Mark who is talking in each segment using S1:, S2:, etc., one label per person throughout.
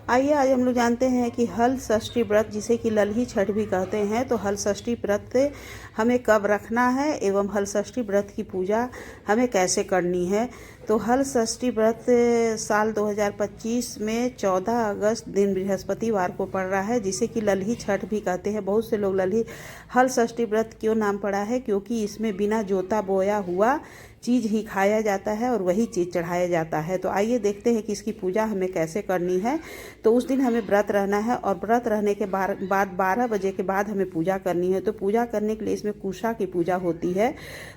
S1: आइए आज हम लोग जानते हैं कि हल षष्ठी व्रत, जिसे कि ललही छठ भी कहते हैं, तो हल षष्ठी व्रत हमें कब रखना है एवं हल षष्ठी व्रत की पूजा हमें कैसे करनी है। तो हल षष्ठी व्रत साल 2025 में 14 अगस्त दिन बृहस्पतिवार को पड़ रहा है, जिसे कि ललही छठ भी कहते हैं। बहुत से लोग ललही हल षष्ठी व्रत क्यों नाम पड़ा है, क्योंकि इसमें बिना जोता बोया हुआ चीज़ ही खाया जाता है और वही चीज़ चढ़ाया जाता है। तो आइए देखते हैं कि इसकी पूजा हमें कैसे करनी है। तो उस दिन हमें व्रत रहना है और व्रत रहने के बाद 12 बजे के बाद हमें पूजा करनी है। तो पूजा करने के लिए इसमें कुशा की पूजा होती है।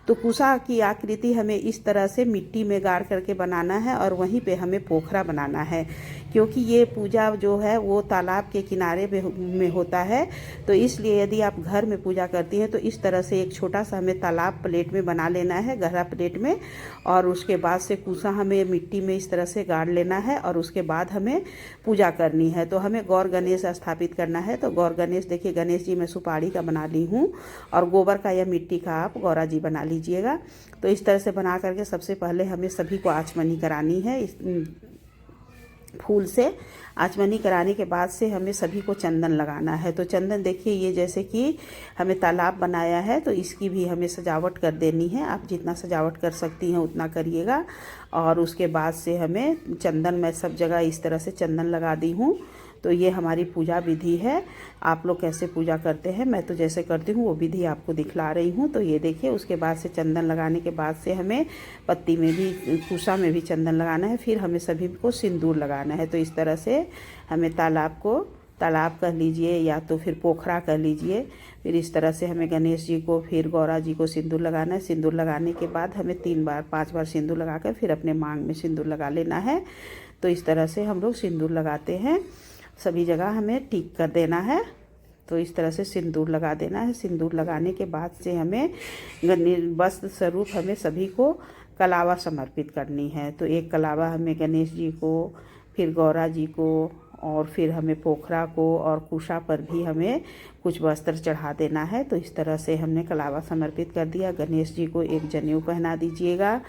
S1: तो कुशा की आकृति हमें इस तरह से मिट्टी में गाड़ करके बनाना है और वहीं पे हमें पोखरा बनाना है, क्योंकि ये पूजा जो है वो तालाब के किनारे में होता है। तो इसलिए यदि आप घर में पूजा करती हैं तो इस तरह से एक छोटा सा हमें तालाब प्लेट में बना लेना है, गहरा प्लेट में, और उसके बाद से कुशा हमें मिट्टी में इस तरह से गाड़ लेना है और उसके बाद हमें पूजा करनी है। तो हमें गौर गणेश स्थापित करना है। तो गौर गणेश, देखिए गणेश जी मैं सुपारी का बना ली हूँ और गोबर का या मिट्टी का आप गौरा जी बना लीजिएगा। तो इस तरह से बना करके सबसे पहले हमें सभी को आचमनी करानी है। इस फूल से आचमनी कराने के बाद से हमें सभी को चंदन लगाना है। तो चंदन देखिए, ये जैसे कि हमें तालाब बनाया है तो इसकी भी हमें सजावट कर देनी है। आप जितना सजावट कर सकती हैं उतना करिएगा। और उसके बाद से हमें चंदन, मैं सब जगह इस तरह से चंदन लगा दी हूँ। तो ये हमारी पूजा विधि है। आप लोग कैसे पूजा करते हैं, मैं तो जैसे करती हूँ वो विधि आपको दिखला रही हूँ। तो ये देखिए, उसके बाद से चंदन लगाने के बाद से हमें पत्ती में भी, कुशा में भी चंदन लगाना है। फिर हमें सभी को सिंदूर लगाना है। तो इस तरह से हमें तालाब कह लीजिए या तो फिर पोखरा कह लीजिए। फिर इस तरह से हमें गणेश जी को, फिर गौरा जी को सिंदूर लगाना है। सिंदूर लगाने के बाद हमें 5 बार सिंदूर लगाकर फिर अपने मांग में सिंदूर लगा लेना है। तो इस तरह से हम लोग सिंदूर लगाते हैं, सभी जगह हमें टिक कर देना है। तो इस तरह से सिंदूर लगा देना है। सिंदूर लगाने के बाद से हमें वस्त्र स्वरूप हमें सभी को कलावा समर्पित करनी है। तो एक कलावा हमें गणेश जी को, फिर गौरा जी को, और फिर हमें पोखरा को और कुशा पर भी हमें कुछ वस्त्र चढ़ा देना है। तो इस तरह से हमने कलावा समर्पित कर दिया। गणेश जी को एक जनेऊ पहना दीजिएगा।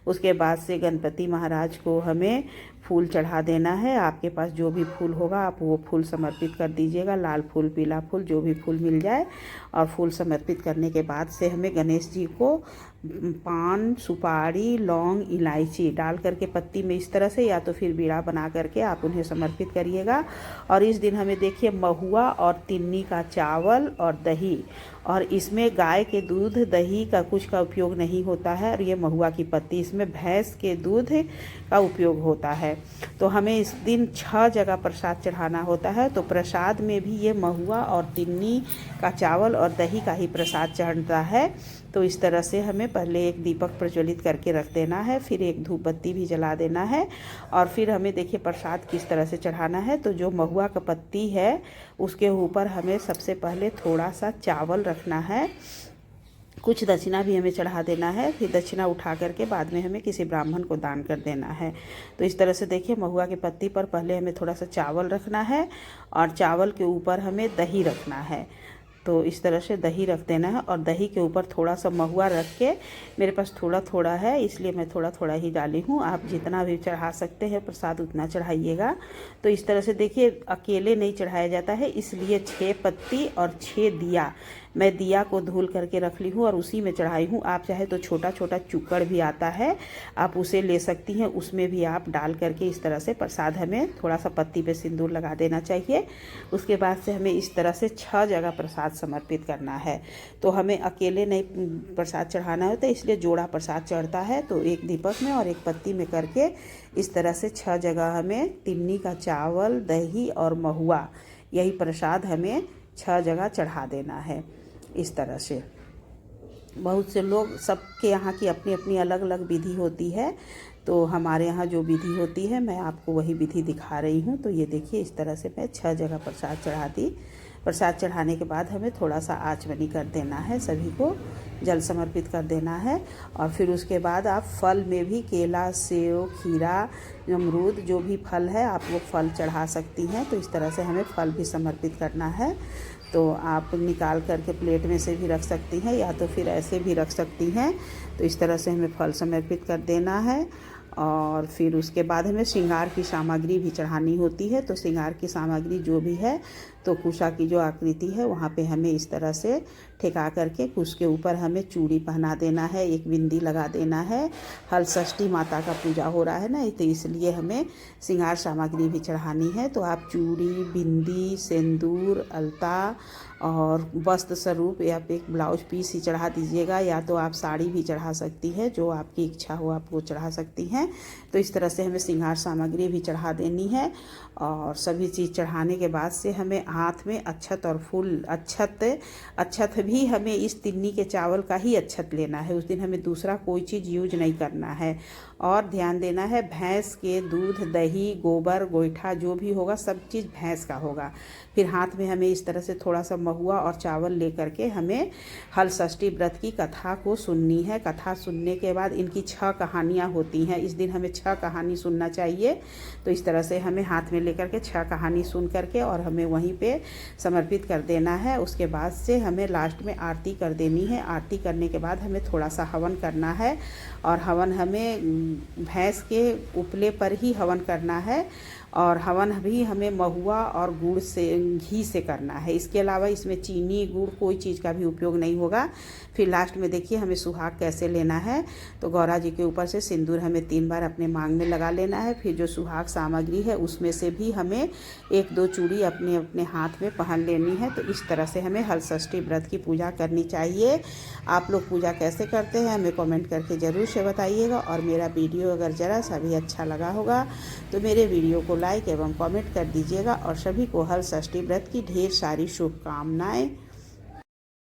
S1: उसके बाद से गणपति महाराज को हमें फूल चढ़ा देना है। आपके पास जो भी फूल होगा आप वो फूल समर्पित कर दीजिएगा, लाल फूल, पीला फूल, जो भी फूल मिल जाए। और फूल समर्पित करने के बाद से हमें गणेश जी को पान, सुपारी, लौंग, इलायची डाल करके पत्ती में इस तरह से या तो फिर बीड़ा बना करके आप उन्हें समर्पित करिएगा। और इस दिन हमें देखिए महुआ और तिन्नी का चावल और दही, और इसमें गाय के दूध, दही का कुछ का उपयोग नहीं होता है। और ये महुआ की पत्ती, इसमें भैंस के दूध का उपयोग होता है। तो हमें इस दिन 6 जगह प्रसाद चढ़ाना होता है। तो प्रसाद में भी ये महुआ और तिन्नी का चावल और दही का ही प्रसाद चढ़ता है। तो इस तरह से हमें पहले एक दीपक प्रज्वलित करके रख देना है, फिर एक धूप बत्ती भी जला देना है। और फिर हमें देखिए प्रसाद किस तरह से चढ़ाना है। तो जो महुआ का पत्ती है उसके ऊपर हमें सबसे पहले थोड़ा सा चावल रखना है, कुछ दक्षिणा भी हमें चढ़ा देना है। फिर दक्षिणा उठा करके बाद में हमें किसी ब्राह्मण को दान कर देना है। तो इस तरह से देखिए महुआ की पत्ती पर पहले हमें थोड़ा सा चावल रखना है और चावल के ऊपर हमें दही रखना है। तो इस तरह से दही रख देना है और दही के ऊपर थोड़ा सा महुआ रख के, मेरे पास थोड़ा थोड़ा है इसलिए मैं थोड़ा थोड़ा ही डाली हूँ। आप जितना भी चढ़ा सकते हैं प्रसाद उतना चढ़ाइएगा। तो इस तरह से देखिए अकेले नहीं चढ़ाया जाता है, इसलिए 6 पत्ती और 6 दिया, मैं दिया को धुल करके रख ली हूँ और उसी में चढ़ाई हूँ। आप चाहे तो छोटा छोटा चुक्कड़ भी आता है, आप उसे ले सकती हैं, उसमें भी आप डाल करके इस तरह से प्रसाद, हमें थोड़ा सा पत्ती पे सिंदूर लगा देना चाहिए। उसके बाद से हमें इस तरह से 6 जगह प्रसाद समर्पित करना है। तो हमें अकेले नहीं प्रसाद चढ़ाना होता, इसलिए जोड़ा प्रसाद चढ़ता है। तो एक दीपक में और एक पत्ती में करके इस तरह से 6 जगह हमें तिन्नी का चावल, दही और महुआ, यही प्रसाद हमें 6 जगह चढ़ा देना है। इस तरह से बहुत से लोग, सबके यहाँ की अपनी अपनी अलग अलग विधि होती है। तो हमारे यहाँ जो विधि होती है मैं आपको वही विधि दिखा रही हूँ। तो ये देखिए इस तरह से मैं 6 जगह प्रसाद चढ़ा दी। प्रसाद चढ़ाने के बाद हमें थोड़ा सा आचमनी कर देना है, सभी को जल समर्पित कर देना है। और फिर उसके बाद आप फल में भी केला, सेब, खीरा, अमरूद, जो भी फल है आप वो फल चढ़ा सकती हैं। तो इस तरह से हमें फल भी समर्पित करना है। तो आप निकाल करके प्लेट में से भी रख सकती हैं या तो फिर ऐसे भी रख सकती हैं। तो इस तरह से हमें फल समर्पित कर देना है। और फिर उसके बाद हमें श्रृंगार की सामग्री भी चढ़ानी होती है। तो श्रृंगार की सामग्री जो भी है, तो कुशा की जो आकृति है वहाँ पे हमें इस तरह से ठेका करके कुश के ऊपर हमें चूड़ी पहना देना है, एक बिंदी लगा देना है। हल षष्ठी माता का पूजा हो रहा है ना, तो इसलिए हमें श्रृंगार सामग्री भी चढ़ानी है। तो आप चूड़ी, बिंदी, सिंदूर, अलता और वस्त्र स्वरूप या फिर एक ब्लाउज पीस ही चढ़ा दीजिएगा, या तो आप साड़ी भी चढ़ा सकती है, जो आपकी इच्छा हो आप वो चढ़ा सकती हैं। तो इस तरह से हमें श्रृंगार सामग्री भी चढ़ा देनी है। और सभी चीज़ चढ़ाने के बाद से हमें हाथ में अक्षत और फूल, अक्षत भी हमें इस तिन्नी के चावल का ही अक्षत लेना है। उस दिन हमें दूसरा कोई चीज़ यूज नहीं करना है। और ध्यान देना है, भैंस के दूध, दही, गोबर, गोईठा जो भी होगा सब चीज़ भैंस का होगा। फिर हाथ में हमें इस तरह से थोड़ा सा महुआ और चावल लेकर के हमें हल षष्ठी व्रत की कथा को सुननी है। कथा सुनने के बाद इनकी 6 कहानियाँ होती हैं। इस दिन हमें 6 कहानी सुनना चाहिए। तो इस तरह से हमें हाथ में लेकर के 6 कहानी सुन करके और हमें वहीं पे समर्पित कर देना है। उसके बाद से हमें लास्ट में आरती कर देनी है। आरती करने के बाद हमें थोड़ा सा हवन करना है, और हवन हमें भैंस के उपले पर ही हवन करना है। और हवन भी हमें महुआ और गुड़ से, घी से करना है। इसके अलावा इसमें चीनी, गुड़ कोई चीज़ का भी उपयोग नहीं होगा। फिर लास्ट में देखिए हमें सुहाग कैसे लेना है। तो गौरा जी के ऊपर से सिंदूर हमें 3 बार अपने मांग में लगा लेना है। फिर जो सुहाग सामग्री है उसमें से भी हमें 1-2 चूड़ी अपने अपने हाथ में पहन लेनी है। तो इस तरह से हमें हल षष्ठी व्रत की पूजा करनी चाहिए। आप लोग पूजा कैसे करते हैं हमें कमेंट करके ज़रूर से बताइएगा। और मेरा वीडियो अगर ज़रा सा भी अच्छा लगा होगा तो मेरे वीडियो को लाइक एवं कमेंट कर दीजिएगा। और सभी को हल षष्ठी व्रत की ढेर सारी शुभकामनाएं।